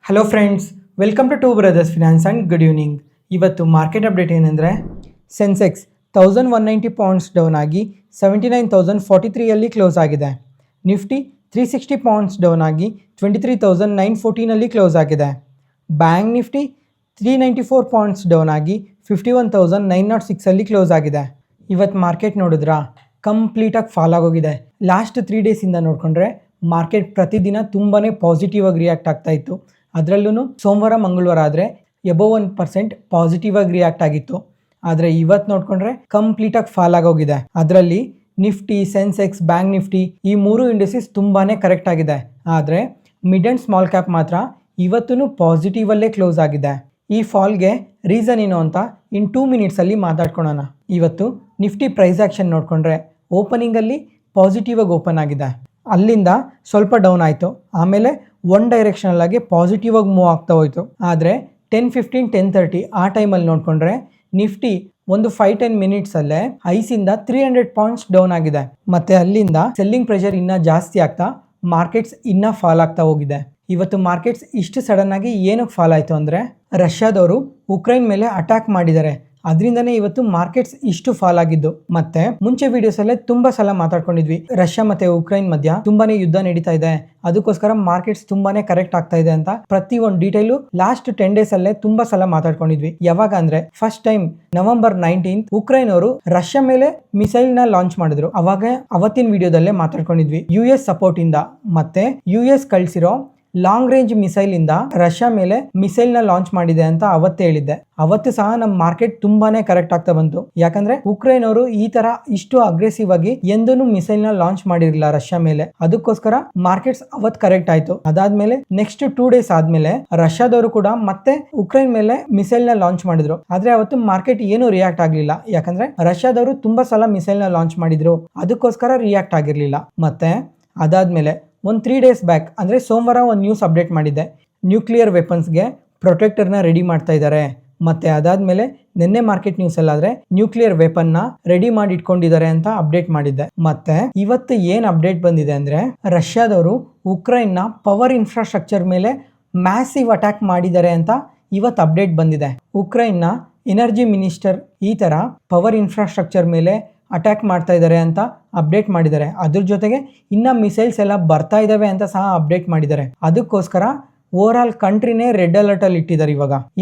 Hello friends, welcome to two brothers finance and good evening. ಇವತ್ತು market update ಏನಂದರೆ, Sensex 1190 points down ಆಗಿ 79,043 close ಆಗಿದೆ. Nifty 360 points down ಆಗಿ 23,914 close ಆಗಿದೆ. Bank Nifty 394 points down ಆಗಿ 51,906 close ಆಗಿದೆ. ಇವತ್ತು ಮಾರ್ಕೆಟ್ ನೋಡಿದ್ರಾ, ಕಂಪ್ಲೀಟಾಗಿ ಫಾಲ್ ಆಗೋಗಿದೆ. ಲಾಸ್ಟ್ 3 ಡೇಸಿಂದ ನೋಡಿಕೊಂಡ್ರೆ ಮಾರ್ಕೆಟ್ ಪ್ರತಿದಿನ ತುಂಬಾ ಪಾಸಿಟಿವ್ ಆಗಿ ರಿಯಾಕ್ಟ್ ಆಗ್ತಾ ಇತ್ತು. ಅದರಲ್ಲೂ ಸೋಮವಾರ ಮಂಗಳವಾರ ಆದರೆ ಎಬೋವ್ 1% ಪಾಸಿಟಿವ್ ಆಗಿ ರಿಯಾಕ್ಟ್ ಆಗಿತ್ತು. ಆದರೆ ಇವತ್ತು ನೋಡಿಕೊಂಡ್ರೆ ಕಂಪ್ಲೀಟಾಗಿ ಫಾಲ್ ಆಗೋಗಿದೆ. ಅದರಲ್ಲಿ ನಿಫ್ಟಿ, ಸೆನ್ಸೆಕ್ಸ್, ಬ್ಯಾಂಕ್ ನಿಫ್ಟಿ ಈ 3 ಇಂಡಿಸಸ್ ತುಂಬಾ ಕರೆಕ್ಟ್ ಆಗಿದೆ. ಆದರೆ ಮಿಡ್ ಆ್ಯಂಡ್ ಸ್ಮಾಲ್ ಕ್ಯಾಪ್ ಮಾತ್ರ ಇವತ್ತೂ ಪಾಸಿಟಿವಲ್ಲೇ ಕ್ಲೋಸ್ ಆಗಿದೆ. ಈ ಫಾಲ್ಗೆ ರೀಸನ್ ಏನು ಅಂತ ಇನ್ 2 ಮಿನಿಟ್ಸಲ್ಲಿ ಮಾತಾಡ್ಕೊಳ್ಳೋಣ. ಇವತ್ತು ನಿಫ್ಟಿ ಪ್ರೈಸ್ ಆ್ಯಕ್ಷನ್ ನೋಡಿಕೊಂಡ್ರೆ ಓಪನಿಂಗಲ್ಲಿ ಪಾಸಿಟಿವ್ ಆಗಿ ಓಪನ್ ಆಗಿದೆ. ಅಲ್ಲಿಂದ ಸ್ವಲ್ಪ ಡೌನ್ ಆಯಿತು, ಆಮೇಲೆ ಒನ್ ಡೈರೆಕ್ಷನಲ್ ಆಗಿ ಪಾಸಿಟಿವ್ ಆಗಿ ಮೂವ್ ಆಗ್ತಾ ಹೋಯಿತು. ಆದರೆ 10:15, 10:30 ಆ ಟೈಮಲ್ಲಿ ನೋಡಿಕೊಂಡ್ರೆ ನಿಫ್ಟಿ ಒಂದು 5-10 ಮಿನಿಟ್ಸಲ್ಲೇ ಐಸಿಂದ 300 ಪಾಯಿಂಟ್ಸ್ ಡೌನ್ ಆಗಿದೆ. ಮತ್ತು ಅಲ್ಲಿಂದ ಸೆಲ್ಲಿಂಗ್ ಪ್ರೆಷರ್ ಇನ್ನೂ ಜಾಸ್ತಿ ಆಗ್ತಾ ಮಾರ್ಕೆಟ್ಸ್ ಇನ್ನೂ ಫಾಲ್ ಆಗ್ತಾ ಹೋಗಿದೆ. ಇವತ್ತು ಮಾರ್ಕೆಟ್ಸ್ ಇಷ್ಟು ಸಡನ್ ಆಗಿ ಏನಕ್ಕೆ ಫಾಲ್ ಆಯಿತು ಅಂದರೆ, ರಷ್ಯಾದವರು ಉಕ್ರೈನ್ ಮೇಲೆ ಅಟ್ಯಾಕ್ ಮಾಡಿದ್ದಾರೆ. ಅದರಿಂದನೇ ಇವತ್ತು ಮಾರ್ಕೆಟ್ಸ್ ಇಷ್ಟು ಫಾಲ್ ಆಗಿದ್ದು. ಮತ್ತೆ ಮುಂಚೆ ವಿಡಿಯೋಸಲ್ಲೇ ತುಂಬಾ ಸಲ ಮಾತಾಡ್ಕೊಂಡಿದ್ವಿ, ರಷ್ಯಾ ಮತ್ತೆ ಉಕ್ರೈನ್ ಮಧ್ಯ ತುಂಬಾನೇ ಯುದ್ಧ ನಡೀತಾ ಇದೆ, ಅದಕ್ಕೋಸ್ಕರ ಮಾರ್ಕೆಟ್ಸ್ ತುಂಬಾನೇ ಕರೆಕ್ಟ್ ಆಗ್ತಾ ಇದೆ ಅಂತ ಪ್ರತಿ ಒಂದು ಡೀಟೇಲು ಲಾಸ್ಟ್ 10 ಡೇಸ್ ಅಲ್ಲೇ ತುಂಬಾ ಸಲ ಮಾತಾಡ್ಕೊಂಡಿದ್ವಿ. ಯಾವಾಗ ಅಂದ್ರೆ ಫಸ್ಟ್ ಟೈಮ್ November 19 ಉಕ್ರೈನ್ ಅವರು ರಷ್ಯಾ ಮೇಲೆ ಮಿಸೈಲ್ ನ ಲಾಂಚ್ ಮಾಡಿದ್ರು. ಅವಾಗ ಅವತ್ತಿನ ವಿಡಿಯೋದಲ್ಲೇ ಮಾತಾಡ್ಕೊಂಡಿದ್ವಿ. US ಸಪೋರ್ಟ್ ಇಂದ ಮತ್ತೆ US ಕಳಿಸಿರೋ ಲಾಂಗ್ ರೇಂಜ್ ಮಿಸೈಲ್ ಇಂದ ರಷ್ಯಾ ಮೇಲೆ ಮಿಸೈಲ್ ನ ಲಾಂಚ್ ಮಾಡಿದೆ ಅಂತ ಅವತ್ತೇ ಹೇಳಿದ್ದೆ. ಅವತ್ತು ಸಹ ನಮ್ಮ ಮಾರ್ಕೆಟ್ ತುಂಬಾನೇ ಕರೆಕ್ಟ್ ಆಗ್ತಾ ಬಂತು. ಯಾಕಂದ್ರೆ ಉಕ್ರೈನ್ ಅವರು ಈ ತರ ಇಷ್ಟು ಅಗ್ರೆಸಿವ್ ಆಗಿ ಎಂದೂ ಮಿಸೈಲ್ ನ ಲಾಂಚ್ ಮಾಡಿರಲಿಲ್ಲ ರಷ್ಯಾ ಮೇಲೆ, ಅದಕ್ಕೋಸ್ಕರ ಮಾರ್ಕೆಟ್ಸ್ ಅವತ್ತು ಕರೆಕ್ಟ್ ಆಯ್ತು. ಅದಾದ್ಮೇಲೆ ನೆಕ್ಸ್ಟ್ 2 ಡೇಸ್ ಆದ್ಮೇಲೆ ರಷ್ಯಾದವರು ಕೂಡ ಮತ್ತೆ ಉಕ್ರೈನ್ ಮೇಲೆ ಮಿಸೈಲ್ ನ ಲಾಂಚ್ ಮಾಡಿದ್ರು. ಆದ್ರೆ ಅವತ್ತು ಮಾರ್ಕೆಟ್ ಏನು ರಿಯಾಕ್ಟ್ ಆಗ್ಲಿಲ್ಲ, ಯಾಕಂದ್ರೆ ರಷ್ಯಾದವರು ತುಂಬಾ ಸಲ ಮಿಸೈಲ್ ನ ಲಾಂಚ್ ಮಾಡಿದ್ರು, ಅದಕ್ಕೋಸ್ಕರ ರಿಯಾಕ್ಟ್ ಆಗಿರ್ಲಿಲ್ಲ. ಮತ್ತೆ ಅದಾದ್ಮೇಲೆ ಒಂದು 3 ಡೇಸ್ ಬ್ಯಾಕ್ ಅಂದರೆ ಸೋಮವಾರ ಒಂದು ನ್ಯೂಸ್ ಅಪ್ಡೇಟ್ ಮಾಡಿದ್ದೆ, ನ್ಯೂಕ್ಲಿಯರ್ ವೆಪನ್ಸ್ಗೆ ಪ್ರೊಟೆಕ್ಟರ್ನ ರೆಡಿ ಮಾಡ್ತಾ ಇದ್ದಾರೆ. ಮತ್ತೆ ಅದಾದ್ಮೇಲೆ ನಿನ್ನೆ ಮಾರ್ಕೆಟ್ ನ್ಯೂಸ್ ಅಲ್ಲಾದ್ರೆ ನ್ಯೂಕ್ಲಿಯರ್ ವೆಪನ್ನ ರೆಡಿ ಮಾಡಿ ಇಟ್ಕೊಂಡಿದ್ದಾರೆ ಅಂತ ಅಪ್ಡೇಟ್ ಮಾಡಿದ್ದೆ. ಮತ್ತೆ ಇವತ್ತು ಏನ್ ಅಪ್ಡೇಟ್ ಬಂದಿದೆ ಅಂದ್ರೆ, ರಷ್ಯಾದವರು ಉಕ್ರೈನ್ನ ಪವರ್ ಇನ್ಫ್ರಾಸ್ಟ್ರಕ್ಚರ್ ಮೇಲೆ ಮ್ಯಾಸಿವ್ ಅಟ್ಯಾಕ್ ಮಾಡಿದ್ದಾರೆ ಅಂತ ಇವತ್ತು ಅಪ್ಡೇಟ್ ಬಂದಿದೆ. ಉಕ್ರೈನ್ನ ಎನರ್ಜಿ ಮಿನಿಸ್ಟರ್ ಈ ತರ ಪವರ್ ಇನ್ಫ್ರಾಸ್ಟ್ರಕ್ಚರ್ ಮೇಲೆ ಅಟ್ಯಾಕ್ ಮಾಡ್ತಾ ಇದ್ದಾರೆ ಅಂತ ಅಪ್ಡೇಟ್ ಮಾಡಿದ್ದಾರೆ. ಅದ್ರ ಜೊತೆಗೆ ಇನ್ನ ಮಿಸೈಲ್ಸ್ ಎಲ್ಲ ಬರ್ತಾ ಇದಾವೆ ಅಂತ ಸಹ ಅಪ್ಡೇಟ್ ಮಾಡಿದ್ದಾರೆ. ಅದಕ್ಕೋಸ್ಕರ ಓವರ್ ಆಲ್ ಕಂಟ್ರಿನೇ ರೆಡ್ ಅಲರ್ಟ್ ಅಲ್ಲಿ ಇಟ್ಟಿದ್ದಾರೆ.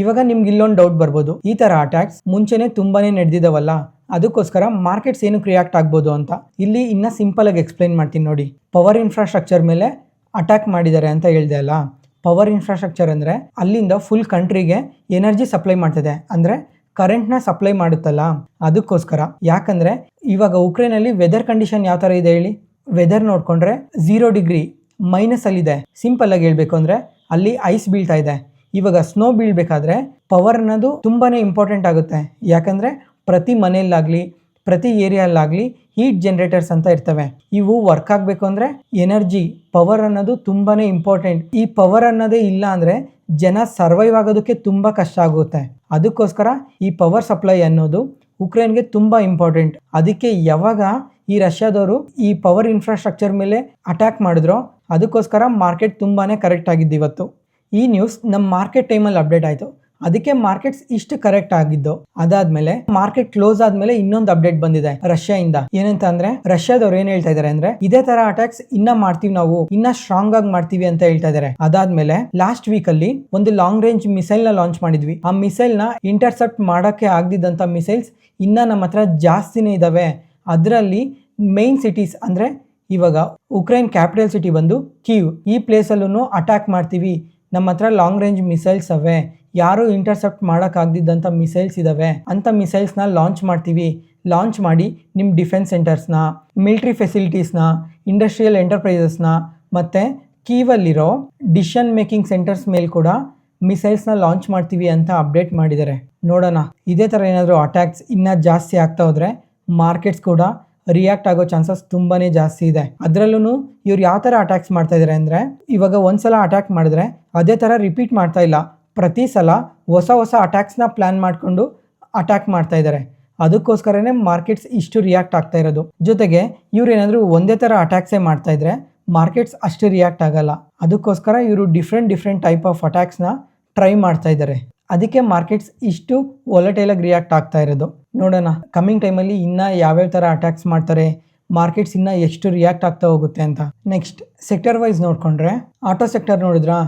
ಇವಾಗ ನಿಮ್ಗೆ ಇಲ್ಲೊಂದು ಡೌಟ್ ಬರ್ಬೋದು, ಈ ತರ ಅಟ್ಯಾಕ್ಸ್ ಮುಂಚೆನೆ ತುಂಬಾನೇ ನಡೆದಿದಾವಲ್ಲ, ಅದಕ್ಕೋಸ್ಕರ ಮಾರ್ಕೆಟ್ಸ್ ಏನಕ್ಕೆ ರಿಯಾಕ್ಟ್ ಆಗ್ಬೋದು ಅಂತ. ಇಲ್ಲಿ ಇನ್ನ ಸಿಂಪಲ್ ಆಗಿ ಎಕ್ಸ್ಪ್ಲೈನ್ ಮಾಡ್ತೀನಿ ನೋಡಿ. ಪವರ್ ಇನ್ಫ್ರಾಸ್ಟ್ರಕ್ಚರ್ ಮೇಲೆ ಅಟ್ಯಾಕ್ ಮಾಡಿದ್ದಾರೆ ಅಂತ ಹೇಳ್ದೆ ಅಲ್ಲ, ಪವರ್ ಇನ್ಫ್ರಾಸ್ಟ್ರಕ್ಚರ್ ಅಂದ್ರೆ ಅಲ್ಲಿಂದ ಫುಲ್ ಕಂಟ್ರಿಗೆ ಎನರ್ಜಿ ಸಪ್ಲೈ ಮಾಡ್ತದೆ, ಅಂದ್ರೆ ಕರೆಂಟ್ನ ಸಪ್ಲೈ ಮಾಡುತ್ತಲ್ಲ, ಅದಕ್ಕೋಸ್ಕರ. ಯಾಕಂದ್ರೆ ಇವಾಗ ಉಕ್ರೇನಲ್ಲಿ ವೆದರ್ ಕಂಡೀಷನ್ ಯಾವ ತರ ಇದೆ ಹೇಳಿ, ವೆದರ್ ನೋಡ್ಕೊಂಡ್ರೆ 0 ಡಿಗ್ರಿ ಮೈನಸ್ ಅಲ್ಲಿದೆ. ಸಿಂಪಲ್ ಆಗಿ ಹೇಳ್ಬೇಕು ಅಂದ್ರೆ ಅಲ್ಲಿ ಐಸ್ ಬೀಳ್ತಾ ಇದೆ. ಇವಾಗ ಸ್ನೋ ಬೀಳ್ಬೇಕಾದ್ರೆ ಪವರ್ ಅನ್ನೋದು ತುಂಬಾನೇ ಇಂಪಾರ್ಟೆಂಟ್ ಆಗುತ್ತೆ. ಯಾಕಂದ್ರೆ ಪ್ರತಿ ಮನೆಯಲ್ಲಾಗ್ಲಿ ಪ್ರತಿ ಏರಿಯಲ್ಲಾಗ್ಲಿ ಹೀಟ್ ಜನರೇಟರ್ಸ್ ಅಂತ ಇರ್ತವೆ. ಇವು ವರ್ಕ್ ಆಗಬೇಕು ಅಂದ್ರೆ ಎನರ್ಜಿ ಪವರ್ ಅನ್ನೋದು ತುಂಬಾನೇ ಇಂಪಾರ್ಟೆಂಟ್. ಈ ಪವರ್ ಅನ್ನೋದೇ ಇಲ್ಲ ಅಂದ್ರೆ ಜನ ಸರ್ವೈವ್ ಆಗೋದಕ್ಕೆ ತುಂಬಾ ಕಷ್ಟ ಆಗುತ್ತೆ. ಅದಕ್ಕೋಸ್ಕರ ಈ ಪವರ್ ಸಪ್ಲೈ ಅನ್ನೋದು ಉಕ್ರೇನ್ಗೆ ತುಂಬಾ ಇಂಪಾರ್ಟೆಂಟ್. ಅದಕ್ಕೆ ಯಾವಾಗ ಈ ರಷ್ಯಾದವರು ಈ ಪವರ್ ಇನ್ಫ್ರಾಸ್ಟ್ರಕ್ಚರ್ ಮೇಲೆ ಅಟ್ಯಾಕ್ ಮಾಡಿದ್ರು, ಅದಕ್ಕೋಸ್ಕರ ಮಾರ್ಕೆಟ್ ತುಂಬಾನೇ ಕರೆಕ್ಟ್ ಆಗಿದ್ದು ಇವತ್ತು. ಈ ನ್ಯೂಸ್ ನಮ್ಮ ಮಾರ್ಕೆಟ್ ಟೈಮಲ್ಲಿ ಅಪ್ಡೇಟ್ ಆಯಿತು, ಅದಕ್ಕೆ ಮಾರ್ಕೆಟ್ಸ್ ಇಷ್ಟು ಕರೆಕ್ಟ್ ಆಗಿದ್ದು. ಅದಾದ್ಮೇಲೆ ಮಾರ್ಕೆಟ್ ಕ್ಲೋಸ್ ಆದ್ಮೇಲೆ ಇನ್ನೊಂದು ಅಪ್ಡೇಟ್ ಬಂದಿದೆ ರಷ್ಯಾ ಇಂದ. ಏನಂತ ಅಂದ್ರೆ, ರಷ್ಯಾದವ್ರು ಏನ್ ಹೇಳ್ತಾ ಇದಾರೆ ಅಂದ್ರೆ, ಇದೇ ತರ ಅಟ್ಯಾಕ್ಸ್ ಇನ್ನ ಮಾಡ್ತೀವಿ, ನಾವು ಇನ್ನ ಸ್ಟ್ರಾಂಗ್ ಆಗಿ ಮಾಡ್ತೀವಿ ಅಂತ ಹೇಳ್ತಾ ಇದಾರೆ. ಅದಾದ್ಮೇಲೆ ಲಾಸ್ಟ್ ವೀಕ್ ಅಲ್ಲಿ ಒಂದು ಲಾಂಗ್ ರೇಂಜ್ ಮಿಸೈಲ್ ನ ಲಾಂಚ್ ಮಾಡಿದ್ವಿ. ಆ ಮಿಸೈಲ್ ನ ಇಂಟರ್ಸೆಪ್ಟ್ ಮಾಡಕ್ಕೆ ಆಗದಿದ್ದಂತ ಮಿಸೈಲ್ಸ್ ಇನ್ನ ನಮ್ಮ ಹತ್ರ ಜಾಸ್ತಿನೇ ಇದಾವೆ. ಅದರಲ್ಲಿ ಮೈನ್ ಸಿಟೀಸ್ ಅಂದ್ರೆ ಇವಾಗ ಉಕ್ರೈನ್ ಕ್ಯಾಪಿಟಲ್ ಸಿಟಿ ಬಂದು ಕೀವ್, ಈ ಪ್ಲೇಸ್ ಅಲ್ಲೂ ಅಟ್ಯಾಕ್ ಮಾಡ್ತೀವಿ, ನಮ್ಮ ಹತ್ರ ಲಾಂಗ್ ರೇಂಜ್ ಮಿಸೈಲ್ಸ್ ಅವೆ, ಯಾರು ಇಂಟರ್ಸೆಪ್ಟ್ ಮಾಡೋಕ್ಕಾಗದಿದ್ದಂಥ ಮಿಸೈಲ್ಸ್ ಇದಾವೆ ಅಂತ ಮಿಸೈಲ್ಸ್ನ ಲಾಂಚ್ ಮಾಡ್ತೀವಿ. ಲಾಂಚ್ ಮಾಡಿ ನಿಮ್ಮ ಡಿಫೆನ್ಸ್ ಸೆಂಟರ್ಸ್ನ, ಮಿಲಿಟ್ರಿ ಫೆಸಿಲಿಟೀಸ್ನ, ಇಂಡಸ್ಟ್ರಿಯಲ್ ಎಂಟರ್ಪ್ರೈಸಸ್ನ ಮತ್ತು ಕೀವಲ್ಲಿರೋ ಡಿಸಿಷನ್ ಮೇಕಿಂಗ್ ಸೆಂಟರ್ಸ್ ಮೇಲೆ ಕೂಡ ಮಿಸೈಲ್ಸ್ನ ಲಾಂಚ್ ಮಾಡ್ತೀವಿ ಅಂತ ಅಪ್ಡೇಟ್ ಮಾಡಿದ್ದಾರೆ. ನೋಡೋಣ, ಇದೇ ಥರ ಏನಾದರೂ ಅಟ್ಯಾಕ್ಸ್ ಇನ್ನೂ ಜಾಸ್ತಿ ಆಗ್ತಾ ಹೋದರೆ ಮಾರ್ಕೆಟ್ಸ್ ಕೂಡ ರಿಯಾಕ್ಟ್ ಆಗೋ ಚಾನ್ಸಸ್ ತುಂಬಾನೇ ಜಾಸ್ತಿ ಇದೆ. ಅದರಲ್ಲೂ ಇವ್ರು ಯಾವ ಥರ ಅಟ್ಯಾಕ್ಸ್ ಮಾಡ್ತಾ ಇದ್ದಾರೆ ಅಂದರೆ, ಇವಾಗ ಒಂದ್ಸಲ ಅಟ್ಯಾಕ್ ಮಾಡಿದ್ರೆ ಅದೇ ಥರ ರಿಪೀಟ್ ಮಾಡ್ತಾ ಇಲ್ಲ, ಪ್ರತಿ ಸಲ ಹೊಸ ಅಟ್ಯಾಕ್ಸ್ನ ಪ್ಲಾನ್ ಮಾಡಿಕೊಂಡು ಅಟ್ಯಾಕ್ ಮಾಡ್ತಾ ಇದ್ದಾರೆ. ಅದಕ್ಕೋಸ್ಕರನೇ ಮಾರ್ಕೆಟ್ಸ್ ಇಷ್ಟು ರಿಯಾಕ್ಟ್ ಆಗ್ತಾ ಇರೋದು. ಜೊತೆಗೆ ಇವ್ರು ಏನಾದರೂ ಒಂದೇ ಥರ ಅಟ್ಯಾಕ್ಸೇ ಮಾಡ್ತಾ ಇದ್ರೆ ಮಾರ್ಕೆಟ್ಸ್ ಅಷ್ಟು ರಿಯಾಕ್ಟ್ ಆಗಲ್ಲ. ಅದಕ್ಕೋಸ್ಕರ ಇವರು ಡಿಫ್ರೆಂಟ್ ಟೈಪ್ ಆಫ್ ಅಟ್ಯಾಕ್ಸ್ನ ಟ್ರೈ ಮಾಡ್ತಾ ಇದ್ದಾರೆ. ಅದಕ್ಕೆ ಮಾರ್ಕೆಟ್ಸ್ ಇಷ್ಟು ವಾಲಟೈಲಾಗಿ ರಿಯಾಕ್ಟ್ ಆಗ್ತಾ ಇರೋದು. ನೋಡೋಣ ಕಮ್ಮಿಂಗ್ ಟೈಮಲ್ಲಿ ಇನ್ನೂ ಯಾವ್ಯಾವ ಥರ ಅಟ್ಯಾಕ್ಸ್ ಮಾಡ್ತಾರೆ, ಮಾರ್ಕೆಟ್ಸ್ ಇನ್ನೂ ಎಷ್ಟು ರಿಯಾಕ್ಟ್ ಆಗ್ತಾ ಹೋಗುತ್ತೆ ಅಂತ. ನೆಕ್ಸ್ಟ್ ಸೆಕ್ಟರ್ ವೈಸ್ ನೋಡಿಕೊಂಡ್ರೆ ಆಟೋ ಸೆಕ್ಟರ್ ನೋಡಿದ್ರಾ,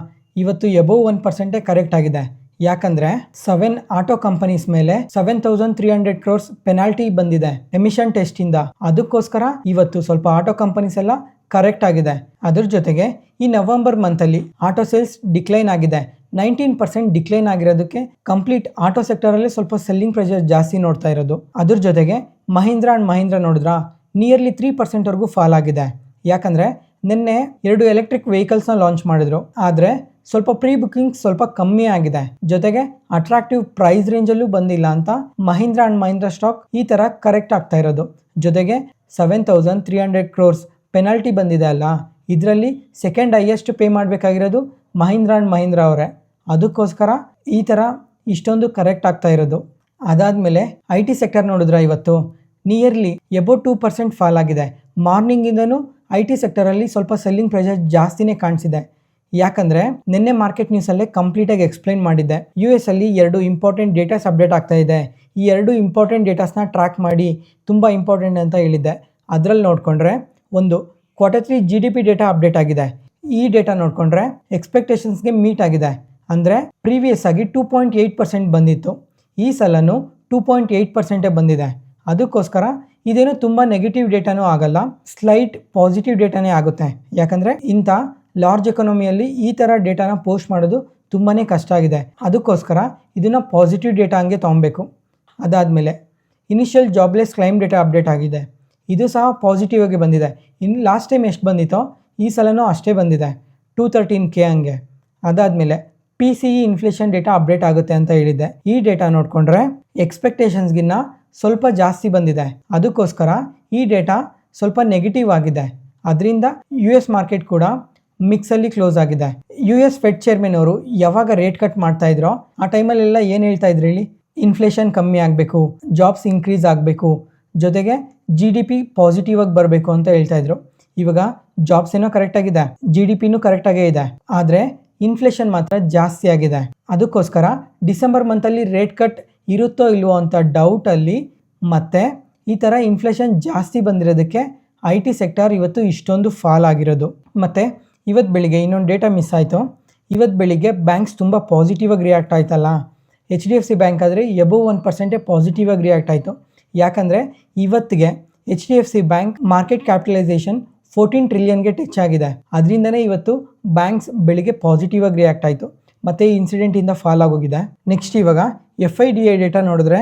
ಇವತ್ತು ಎಬೋವ್ 1% ಕರೆಕ್ಟ್ ಆಗಿದೆ. ಯಾಕಂದರೆ 7 ಆಟೋ ಕಂಪನೀಸ್ ಮೇಲೆ 7,300 crores ಪೆನಾಲ್ಟಿ ಬಂದಿದೆ ಎಮಿಷನ್ ಟೆಸ್ಟಿಂದ. ಅದಕ್ಕೋಸ್ಕರ ಇವತ್ತು ಸ್ವಲ್ಪ ಆಟೋ ಕಂಪನೀಸ್ ಎಲ್ಲ ಕರೆಕ್ಟ್ ಆಗಿದೆ. ಅದ್ರ ಜೊತೆಗೆ ಈ ನವೆಂಬರ್ ಮಂತಲ್ಲಿ ಆಟೋ ಸೇಲ್ಸ್ ಡಿಕ್ಲೈನ್ ಆಗಿದೆ. 19% ಡಿಕ್ಲೈನ್ ಆಗಿರೋದಕ್ಕೆ ಕಂಪ್ಲೀಟ್ ಆಟೋ ಸೆಕ್ಟರಲ್ಲಿ ಸ್ವಲ್ಪ ಸೆಲ್ಲಿಂಗ್ ಪ್ರೆಷರ್ ಜಾಸ್ತಿ ನೋಡ್ತಾ ಇರೋದು. ಅದ್ರ ಜೊತೆಗೆ ಮಹೀಂದ್ರಾ ಅಂಡ್ ಮಹೀಂದ್ರಾ ನೋಡಿದ್ರಾ, ನಿಯರ್ಲಿ 3% ಫಾಲ್ ಆಗಿದೆ. ಯಾಕಂದರೆ ನಿನ್ನೆ 2 ಎಲೆಕ್ಟ್ರಿಕ್ ವೆಹಿಕಲ್ಸ್ನ ಲಾಂಚ್ ಮಾಡಿದ್ರು, ಆದರೆ ಸ್ವಲ್ಪ ಪ್ರೀ ಬುಕಿಂಗ್ ಸ್ವಲ್ಪ ಕಮ್ಮಿ ಆಗಿದೆ. ಜೊತೆಗೆ ಅಟ್ರಾಕ್ಟಿವ್ ಪ್ರೈಸ್ ರೇಂಜಲ್ಲೂ ಬಂದಿಲ್ಲ ಅಂತ ಮಹೀಂದ್ರಾ ಅಂಡ್ ಮಹೀಂದ್ರಾ ಸ್ಟಾಕ್ ಈ ಥರ ಕರೆಕ್ಟ್ ಆಗ್ತಾ ಇರೋದು. ಜೊತೆಗೆ 7,300 crores ಪೆನಾಲ್ಟಿ ಬಂದಿದೆ ಅಲ್ಲ, ಇದರಲ್ಲಿ ಸೆಕೆಂಡ್ ಹೈಯೆಸ್ಟ್ ಪೇ ಮಾಡಬೇಕಾಗಿರೋದು ಮಹೀಂದ್ರಾ ಅಂಡ್ ಮಹೀಂದ್ರಾ ಅವರೇ. ಅದಕ್ಕೋಸ್ಕರ ಈ ಥರ ಇಷ್ಟೊಂದು ಕರೆಕ್ಟ್ ಆಗ್ತಾ ಇರೋದು. ಅದಾದಮೇಲೆ ಐ ಟಿ ಸೆಕ್ಟರ್ ನೋಡಿದ್ರೆ ಇವತ್ತು ನಿಯರ್ಲಿ ಎಬೋವ್ 2% ಫಾಲ್ ಆಗಿದೆ. ಮಾರ್ನಿಂಗಿಂದನೂ ಐ ಟಿ ಸೆಕ್ಟರಲ್ಲಿ ಸ್ವಲ್ಪ ಸೆಲ್ಲಿಂಗ್ ಪ್ರೆಷರ್ ಜಾಸ್ತಿನೇ ಕಾಣಿಸಿದೆ. ಯಾಕಂದರೆ ನಿನ್ನೆ ಮಾರ್ಕೆಟ್ ನ್ಯೂಸಲ್ಲೇ ಕಂಪ್ಲೀಟಾಗಿ ಎಕ್ಸ್ಪ್ಲೈನ್ ಮಾಡಿದ್ದೆ. US ಅಲ್ಲಿ 2 ಇಂಪಾರ್ಟೆಂಟ್ ಡೇಟಾಸ್ ಅಪ್ಡೇಟ್ ಆಗ್ತಾ ಇದೆ. ಈ 2 ಇಂಪಾರ್ಟೆಂಟ್ ಡೇಟಾಸ್ನ ಟ್ರ್ಯಾಕ್ ಮಾಡಿ ತುಂಬ ಇಂಪಾರ್ಟೆಂಟ್ ಅಂತ ಹೇಳಿದ್ದೆ. ಅದರಲ್ಲಿ ನೋಡಿಕೊಂಡ್ರೆ ಒಂದು Q3 GDP ಡೇಟಾ ಅಪ್ಡೇಟ್ ಆಗಿದೆ. ಈ ಡೇಟಾ ನೋಡಿಕೊಂಡ್ರೆ ಎಕ್ಸ್ಪೆಕ್ಟೇಷನ್ಸ್ಗೆ ಮೀಟ್ ಆಗಿದೆ. ಅಂದರೆ ಪ್ರೀವಿಯಸ್ ಆಗಿ 2.8% ಬಂದಿತ್ತು, ಈ ಸಲನೂ 2.8% ಬಂದಿದೆ. ಅದಕ್ಕೋಸ್ಕರ ಇದೇನು ತುಂಬ ನೆಗೆಟಿವ್ ಡೇಟಾನೂ ಆಗಲ್ಲ, ಸ್ಲೈಟ್ ಪಾಸಿಟಿವ್ ಡೇಟಾನೇ ಆಗುತ್ತೆ. ಯಾಕಂದರೆ ಇಂಥ ಲಾರ್ಜ್ ಎಕಾನಮಿಯಲ್ಲಿ ಈ ಥರ ಡೇಟಾನ ಪೋಸ್ಟ್ ಮಾಡೋದು ತುಂಬಾ ಕಷ್ಟ ಆಗಿದೆ. ಅದಕ್ಕೋಸ್ಕರ ಇದನ್ನು ಪಾಸಿಟಿವ್ ಡೇಟಾ ಹಂಗೆ ತೊಗೊಬೇಕು. ಅದಾದಮೇಲೆ initial jobless claim data update ಆಗಿದೆ. ಇದು ಸಹ ಪಾಸಿಟಿವ್ ಆಗಿ ಬಂದಿದೆ. ಇನ್ನು ಲಾಸ್ಟ್ ಟೈಮ್ ಎಷ್ಟು ಬಂದಿತ್ತೋ ಈ ಸಲನೂ ಅಷ್ಟೇ ಬಂದಿದೆ, 213K ಹಂಗೆ. ಅದಾದಮೇಲೆ PCE ಇನ್ಫ್ಲೇಷನ್ ಡೇಟಾ ಅಪ್ಡೇಟ್ ಆಗುತ್ತೆ ಅಂತ ಹೇಳಿದ್ದೆ. ಈ ಡೇಟಾ ನೋಡಿಕೊಂಡ್ರೆ ಎಕ್ಸ್ಪೆಕ್ಟೇಷನ್ಸ್ಗಿನ್ನ ಸ್ವಲ್ಪ ಜಾಸ್ತಿ ಬಂದಿದೆ. ಅದಕ್ಕೋಸ್ಕರ ಈ ಡೇಟಾ ಸ್ವಲ್ಪ ನೆಗೆಟಿವ್ ಆಗಿದೆ. ಅದರಿಂದ US ಮಾರ್ಕೆಟ್ ಕೂಡ ಮಿಕ್ಸಲ್ಲಿ ಕ್ಲೋಸ್ ಆಗಿದೆ. US ಫೆಡ್ ಚೇರ್ಮನ್ ಅವರು ಯಾವಾಗ ರೇಟ್ ಕಟ್ ಮಾಡ್ತಾ ಇದ್ರೋ ಆ ಟೈಮಲ್ಲೆಲ್ಲ ಏನು ಹೇಳ್ತಾ ಇದ್ರು ಹೇಳಿ, ಇನ್ಫ್ಲೇಷನ್ ಕಮ್ಮಿ ಆಗಬೇಕು, ಜಾಬ್ಸ್ ಇನ್ಕ್ರೀಸ್ ಆಗಬೇಕು, ಜೊತೆಗೆ GDP ಪಾಸಿಟಿವ್ ಆಗಿ ಬರಬೇಕು ಅಂತ ಹೇಳ್ತಾ ಇದ್ರು. ಇವಾಗ ಜಾಬ್ಸ್ ಏನೋ ಕರೆಕ್ಟಾಗಿದೆ, GDPನೂ ಕರೆಕ್ಟಾಗೇ ಇದೆ, ಆದರೆ ಇನ್ಫ್ಲೇಷನ್ ಮಾತ್ರ ಜಾಸ್ತಿ ಆಗಿದೆ. ಅದಕ್ಕೋಸ್ಕರ ಡಿಸೆಂಬರ್ ಮಂತಲ್ಲಿ ರೇಟ್ ಕಟ್ ಇರುತ್ತೋ ಇಲ್ವೋ ಅಂತ ಡೌಟಲ್ಲಿ ಮತ್ತೆ ಈ ಥರ ಇನ್ಫ್ಲೇಷನ್ ಜಾಸ್ತಿ ಬಂದಿರೋದಕ್ಕೆ ಐ ಟಿ ಸೆಕ್ಟರ್ ಇವತ್ತು ಇಷ್ಟೊಂದು ಫಾಲ್ ಆಗಿರೋದು. ಮತ್ತು ಇವತ್ತು ಬೆಳಿಗ್ಗೆ ಇನ್ನೊಂದು ಡೇಟಾ ಮಿಸ್ ಆಯಿತು. ಇವತ್ತು ಬೆಳಿಗ್ಗೆ ಬ್ಯಾಂಕ್ಸ್ ತುಂಬ ಪಾಸಿಟಿವ್ ಆಗಿ ರಿಯಾಕ್ಟ್ ಆಯ್ತಲ್ಲ. HDFC ಬ್ಯಾಂಕ್ ಆದರೆ ಎಬೋವ್ 1% ಪಾಸಿಟಿವ್ ಆಗಿ ರಿಯಾಕ್ಟ್ ಆಯಿತು. ಯಾಕಂದರೆ ಇವತ್ತಿಗೆ HDFC ಬ್ಯಾಂಕ್ ಮಾರ್ಕೆಟ್ ಕ್ಯಾಪಿಟಲೈಸೇಷನ್ 14 ಟ್ರಿಲಿಯನ್ಗೆ ಟಚ್ ಆಗಿದೆ. ಅದರಿಂದನೇ ಇವತ್ತು ಬ್ಯಾಂಕ್ಸ್ ಬೆಳಿಗ್ಗೆ ಪಾಸಿಟಿವ್ ಆಗಿ ರಿಯಾಕ್ಟ್ ಆಯಿತು. ಮತ್ತು ಈ ಇನ್ಸಿಡೆಂಟಿಂದ ಫಾಲ್ ಆಗೋಗಿದೆ. ನೆಕ್ಸ್ಟ್ ಇವಾಗ FIDI ಡೇಟಾ ನೋಡಿದ್ರೆ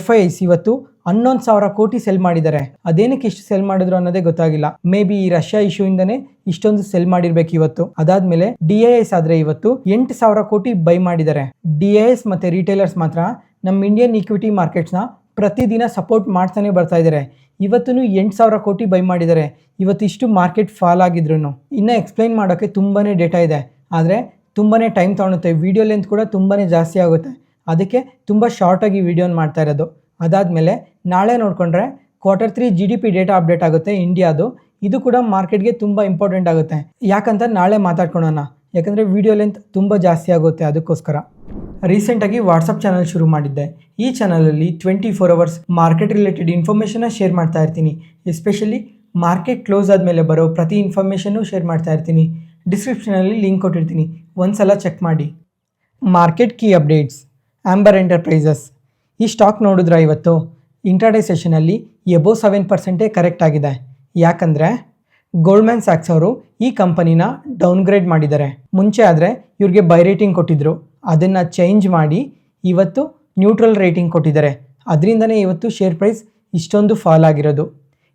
FIIs ಇವತ್ತು 11,000 ಕೋಟಿ ಸೆಲ್ ಮಾಡಿದ್ದಾರೆ. ಅದೇನಕ್ಕೆ ಇಷ್ಟು ಸೆಲ್ ಮಾಡಿದ್ರು ಅನ್ನೋದೇ ಗೊತ್ತಾಗಿಲ್ಲ. ಮೇ ಬಿ ಈ ರಷ್ಯಾ ಇಶ್ಯೂಯಿಂದನೇ ಇಷ್ಟೊಂದು ಸೆಲ್ ಮಾಡಿರ್ಬೇಕು ಇವತ್ತು. ಅದಾದ್ಮೇಲೆ DIIs ಆದರೆ ಇವತ್ತು 8,000 ಕೋಟಿ ಬೈ ಮಾಡಿದ್ದಾರೆ. DIIs ಮತ್ತು ರಿಟೇಲರ್ಸ್ ಮಾತ್ರ ನಮ್ಮ ಇಂಡಿಯನ್ ಈಕ್ವಿಟಿ ಮಾರ್ಕೆಟ್ಸ್ನ ಪ್ರತಿದಿನ ಸಪೋರ್ಟ್ ಮಾಡ್ತಾನೆ ಬರ್ತಾ ಇದ್ದಾರೆ. ಇವತ್ತು 8,000 ಕೋಟಿ ಬೈ ಮಾಡಿದ್ದಾರೆ. ಇವತ್ತು ಇಷ್ಟು ಮಾರ್ಕೆಟ್ ಫಾಲ್ ಆಗಿದ್ರು ಇನ್ನೂ ಎಕ್ಸ್ಪ್ಲೈನ್ ಮಾಡೋಕ್ಕೆ ತುಂಬಾ ಡೇಟಾ ಇದೆ, ಆದರೆ ತುಂಬಾ ಟೈಮ್ ತೊಗೊಳುತ್ತೆ. ವಿಡಿಯೋ ಲೆಂತ್ ಕೂಡ ತುಂಬಾ ಜಾಸ್ತಿ ಆಗುತ್ತೆ. ಅದಕ್ಕೆ ತುಂಬ ಶಾರ್ಟಾಗಿ ವಿಡಿಯೋನ ಮಾಡ್ತಾ ಇರೋದು. ಅದಾದಮೇಲೆ ನಾಳೆ ನೋಡಿಕೊಂಡ್ರೆ Q3 GDP ಡೇಟಾ ಅಪ್ಡೇಟ್ ಆಗುತ್ತೆ ಇಂಡಿಯಾದು. ಇದು ಕೂಡ ಮಾರ್ಕೆಟ್ಗೆ ತುಂಬ ಇಂಪಾರ್ಟೆಂಟ್ ಆಗುತ್ತೆ. ಯಾಕಂತ ನಾಳೆ ಮಾತಾಡ್ಕೊಳ್ಳೋಣ, ಯಾಕಂದರೆ ವಿಡಿಯೋ ಲೆಂತ್ ತುಂಬ ಜಾಸ್ತಿ ಆಗುತ್ತೆ. ಅದಕ್ಕೋಸ್ಕರ ರೀಸೆಂಟಾಗಿ ವಾಟ್ಸಪ್ ಚಾನಲ್ ಶುರು ಮಾಡಿದ್ದೆ. ಈ ಚಾನಲಲ್ಲಿ 24 hours ಮಾರ್ಕೆಟ್ ರಿಲೇಟೆಡ್ ಇನ್ಫಾರ್ಮೇಷನ್ನ ಶೇರ್ ಮಾಡ್ತಾ ಇರ್ತೀನಿ. ಎಸ್ಪೆಷಲಿ ಮಾರ್ಕೆಟ್ ಕ್ಲೋಸ್ ಆದಮೇಲೆ ಬರೋ ಪ್ರತಿ ಇನ್ಫಾರ್ಮೇಷನ್ನು ಶೇರ್ ಮಾಡ್ತಾ ಇರ್ತೀನಿ. ಡಿಸ್ಕ್ರಿಪ್ಷನಲ್ಲಿ ಲಿಂಕ್ ಕೊಟ್ಟಿರ್ತೀನಿ, ಒಂದ್ಸಲ ಚೆಕ್ ಮಾಡಿ. Market key updates. Amber enterprises ಈ ಸ್ಟಾಕ್ ನೋಡಿದ್ರೆ ಇವತ್ತು ಇಂಟ್ರಾಡೇ ಸೆಷನಲ್ಲಿ ಎಬೋವ್ 7% ಕರೆಕ್ಟ್ ಆಗಿದೆ. ಯಾಕಂದರೆ ಗೋಲ್ಡ್ಮ್ಯಾನ್ ಸ್ಯಾಕ್ಸ್ ಅವರು ಈ ಕಂಪನಿನ ಡೌನ್ಗ್ರೇಡ್ ಮಾಡಿದ್ದಾರೆ. ಮುಂಚೆ ಆದರೆ ಇವ್ರಿಗೆ ಬೈ ರೇಟಿಂಗ್ ಕೊಟ್ಟಿದ್ದರು, ಅದನ್ನು ಚೇಂಜ್ ಮಾಡಿ ಇವತ್ತು ನ್ಯೂಟ್ರಲ್ ರೇಟಿಂಗ್ ಕೊಟ್ಟಿದ್ದಾರೆ. ಅದರಿಂದನೇ ಇವತ್ತು ಶೇರ್ ಪ್ರೈಸ್ ಇಷ್ಟೊಂದು ಫಾಲ್ ಆಗಿರೋದು.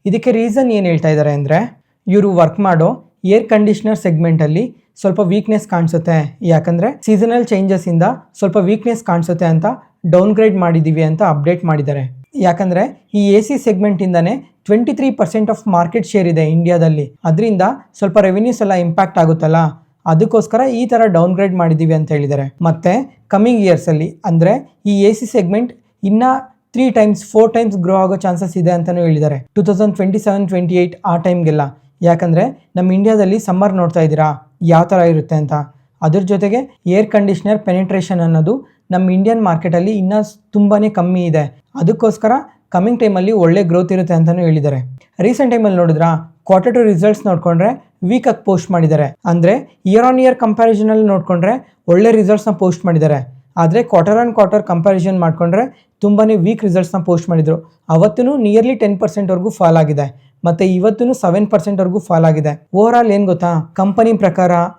ಇದಕ್ಕೆ ರೀಸನ್ ಏನು ಹೇಳ್ತಾ ಇದ್ದಾರೆ ಅಂದರೆ, ಇವರು ವರ್ಕ್ ಮಾಡೋ ಏರ್ ಕಂಡೀಷ್ನರ್ ಸೆಗ್ಮೆಂಟಲ್ಲಿ ಸ್ವಲ್ಪ ವೀಕ್ನೆಸ್ ಕಾಣಿಸುತ್ತೆ. ಯಾಕಂದರೆ ಸೀಸನಲ್ ಚೇಂಜಸ್ಸಿಂದ ಸ್ವಲ್ಪ ವೀಕ್ನೆಸ್ ಕಾಣಿಸುತ್ತೆ ಅಂತ ಡೌನ್ಗ್ರೇಡ್ ಮಾಡಿದ್ದೀವಿ ಅಂತ ಅಪ್ಡೇಟ್ ಮಾಡಿದ್ದಾರೆ. ಯಾಕಂದರೆ ಈ AC ಸೆಗ್ಮೆಂಟಿಂದನೇ 23% ಆಫ್ ಮಾರ್ಕೆಟ್ ಶೇರ್ ಇದೆ ಇಂಡಿಯಾದಲ್ಲಿ. ಅದರಿಂದ ಸ್ವಲ್ಪ ರೆವಿನ್ಯೂಸ್ ಎಲ್ಲ ಇಂಪ್ಯಾಕ್ಟ್ ಆಗುತ್ತಲ್ಲ, ಅದಕ್ಕೋಸ್ಕರ ಈ ಥರ ಡೌನ್ಗ್ರೇಡ್ ಮಾಡಿದ್ದೀವಿ ಅಂತ ಹೇಳಿದ್ದಾರೆ. ಮತ್ತು ಕಮ್ಮಿಂಗ್ ಇಯರ್ಸಲ್ಲಿ ಅಂದರೆ ಈ AC ಸೆಗ್ಮೆಂಟ್ ಇನ್ನೂ 3 times 4 times ಗ್ರೋ ಆಗೋ ಚಾನ್ಸಸ್ ಇದೆ ಅಂತಲೂ ಹೇಳಿದ್ದಾರೆ. 2027-28 ಆ ಟೈಮ್ಗೆಲ್ಲ. ಯಾಕಂದರೆ ನಮ್ಮ ಇಂಡಿಯಾದಲ್ಲಿ ಸಮ್ಮರ್ ನೋಡ್ತಾ ಇದ್ದೀರಾ ಯಾವ ಥರ ಇರುತ್ತೆ ಅಂತ. ಅದ್ರ ಜೊತೆಗೆ ಏರ್ ಕಂಡೀಷ್ನರ್ ಪೆನೆಟ್ರೇಷನ್ ಅನ್ನೋದು ನಮ್ಮ ಇಂಡಿಯನ್ ಮಾರ್ಕೆಟಲ್ಲಿ ಇನ್ನೂ ತುಂಬಾ ಕಮ್ಮಿ ಇದೆ. ಅದಕ್ಕೋಸ್ಕರ ಕಮಿಂಗ್ ಟೈಮಲ್ಲಿ ಒಳ್ಳೆ ಗ್ರೋತ್ ಇರುತ್ತೆ ಅಂತಲೂ ಹೇಳಿದ್ದಾರೆ. ರೀಸೆಂಟ್ ಟೈಮಲ್ಲಿ ನೋಡಿದ್ರಾ ಕ್ವಾರ್ಟರ್ 2 ರಿಸಲ್ಟ್ಸ್ ನೋಡಿಕೊಂಡ್ರೆ ವೀಕಾಗಿ ಪೋಸ್ಟ್ ಮಾಡಿದ್ದಾರೆ. ಅಂದರೆ ಇಯರ್ ಆನ್ ಇಯರ್ ಕಂಪ್ಯಾರಿಸನಲ್ಲಿ ನೋಡಿಕೊಂಡ್ರೆ ಒಳ್ಳೆ ರಿಸಲ್ಟ್ಸ್ನ ಪೋಸ್ಟ್ ಮಾಡಿದ್ದಾರೆ. ಆದರೆ ಕ್ವಾರ್ಟರ್ ಆನ್ ಕ್ವಾರ್ಟರ್ ಕಂಪ್ಯಾರಿಸನ್ ಮಾಡಿಕೊಂಡ್ರೆ ತುಂಬಾ ವೀಕ್ ರಿಸಲ್ಟ್ಸ್ನ ಪೋಸ್ಟ್ ಮಾಡಿದರು. ಅವತ್ತೂ ನಿಯರ್ಲಿ 10%ವರೆಗೂ ಫಾಲ್ ಆಗಿದೆ ಮತ್ತು ಇವತ್ತೂ 7%ವರೆಗೂ ಫಾಲ್ ಆಗಿದೆ. ಓವರ್ ಆಲ್ ಏನು ಗೊತ್ತಾ,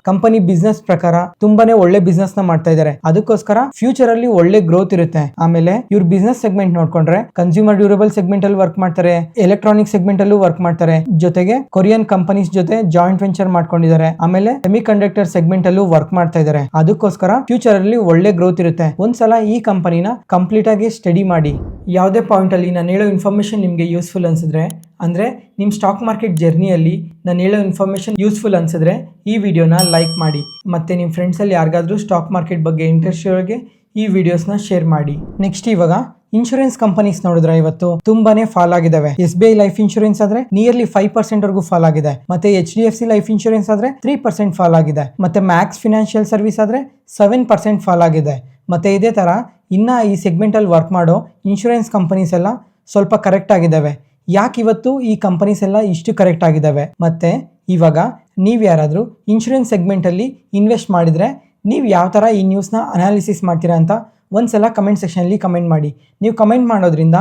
ಕಂಪನಿ ಬಿಸ್ನೆಸ್ ಪ್ರಕಾರ ತುಂಬಾನೇ ಒಳ್ಳೆ ಬಿಸ್ನೆಸ್ ನ ಮಾಡ್ತಾ ಇದ್ದಾರೆ. ಅದಕ್ಕೋಸ್ಕರ ಫ್ಯೂಚರ್ ಅಲ್ಲಿ ಒಳ್ಳೆ ಗ್ರೋತ್ ಇರುತ್ತೆ. ಆಮೇಲೆ ಇವ್ರ ಬಿಸ್ನೆಸ್ ಸೆಗ್ಮೆಂಟ್ ನೋಡ್ಕೊಂಡ್ರೆ ಕನ್ಸ್ಯೂಮರ್ ಡ್ಯೂರಬಲ್ ಸೆಗ್ಮೆಂಟ್ ಅಲ್ಲಿ ವರ್ಕ್ ಮಾಡ್ತಾರೆ, ಎಲೆಕ್ಟ್ರಾನಿಕ್ ಸೆಗ್ಮೆಂಟ್ ಅಲ್ಲೂ ವರ್ಕ್ ಮಾಡ್ತಾರೆ, ಜೊತೆಗೆ ಕೊರಿಯನ್ ಕಂಪನೀಸ್ ಜೊತೆ ಜಾಯಿಂಟ್ ವೆಂಚರ್ ಮಾಡ್ಕೊಂಡಿದ್ದಾರೆ. ಆಮೇಲೆ ಸೆಮಿ ಕಂಡಕ್ಟರ್ ಸೆಗ್ಮೆಂಟ್ ಅಲ್ಲೂ ವರ್ಕ್ ಮಾಡ್ತಾ ಇದ್ದಾರೆ. ಅದಕ್ಕೋಸ್ಕರ ಫ್ಯೂಚರ್ ಅಲ್ಲಿ ಒಳ್ಳೆ ಗ್ರೋತ್ ಇರುತ್ತೆ. ಒಂದ್ಸಲ ಈ ಕಂಪನಿನ ಕಂಪ್ಲೀಟ್ ಆಗಿ ಸ್ಟಡಿ ಮಾಡಿ. ಯಾವುದೇ ಪಾಯಿಂಟ್ ಅಲ್ಲಿ ನಾನು ಹೇಳೋ ಇನ್ಫಾರ್ಮೇಶನ್ ನಿಮಗೆ ಯೂಸ್ಫುಲ್ ಅನ್ಸಿದ್ರೆ, ಅಂದರೆ ನಿಮ್ಮ ಸ್ಟಾಕ್ ಮಾರ್ಕೆಟ್ ಜರ್ನಿಯಲ್ಲಿ ನಾನು ಹೇಳೋ ಇನ್ಫಾರ್ಮೇಷನ್ ಯೂಸ್ಫುಲ್ ಅನಿಸಿದ್ರೆ ಈ ವಿಡಿಯೋನ ಲೈಕ್ ಮಾಡಿ. ಮತ್ತು ನಿಮ್ಮ ಫ್ರೆಂಡ್ಸಲ್ಲಿ ಯಾರಿಗಾದ್ರೂ ಸ್ಟಾಕ್ ಮಾರ್ಕೆಟ್ ಬಗ್ಗೆ ಇಂಟ್ರೆಸ್ಟ್ ಇರೋರಿಗೆ ಈ ವಿಡಿಯೋಸ್ನ ಶೇರ್ ಮಾಡಿ. ನೆಕ್ಸ್ಟ್ ಇವಾಗ ಇನ್ಶೂರೆನ್ಸ್ ಕಂಪನೀಸ್ ನೋಡಿದ್ರೆ ಇವತ್ತು ತುಂಬಾನೇ ಫಾಲ್ ಆಗಿದಾವೆ. SBI ಲೈಫ್ ಇನ್ಶೂರೆನ್ಸ್ ಆದ್ರೆ ನಿಯರ್ಲಿ 5% ವರೆಗೂ ಫಾಲ್ ಆಗಿದೆ. ಮತ್ತೆ HDFC ಲೈಫ್ ಇನ್ಶೂರೆನ್ಸ್ ಆದ್ರೆ 3% ಫಾಲ್ ಆಗಿದೆ. ಮತ್ತೆ ಮ್ಯಾಕ್ಸ್ ಫಿನಾನ್ಷಿಯಲ್ ಸರ್ವಿಸ್ ಆದ್ರೆ 7% ಫಾಲ್ ಆಗಿದೆ. ಮತ್ತೆ ಇದೇ ತರ ಇನ್ನ ಈ ಸೆಗ್ಮೆಂಟ್ ಅಲ್ಲಿ ವರ್ಕ್ ಮಾಡೋ ಇನ್ಶೂರೆನ್ಸ್ ಕಂಪನೀಸ್ ಎಲ್ಲ ಸ್ವಲ್ಪ ಕರೆಕ್ಟ್ ಆಗಿದ್ದಾವೆ. ಯಾಕೆ ಇವತ್ತು ಈ ಕಂಪನೀಸ್ ಎಲ್ಲ ಇಷ್ಟು ಕರೆಕ್ಟ್ ಆಗಿದ್ದಾವೆ? ಮತ್ತೆ ಇವಾಗ ನೀವು ಯಾರಾದರೂ ಇನ್ಶೂರೆನ್ಸ್ ಸೆಗ್ಮೆಂಟಲ್ಲಿ ಇನ್ವೆಸ್ಟ್ ಮಾಡಿದರೆ ನೀವು ಯಾವ ಥರ ಈ ನ್ಯೂಸ್ನ ಅನಾಲಿಸಿಸ್ ಮಾಡ್ತೀರಾ ಅಂತ ಒಂದ್ಸಲ ಕಮೆಂಟ್ ಸೆಕ್ಷನಲ್ಲಿ ಕಮೆಂಟ್ ಮಾಡಿ. ನೀವು ಕಮೆಂಟ್ ಮಾಡೋದ್ರಿಂದ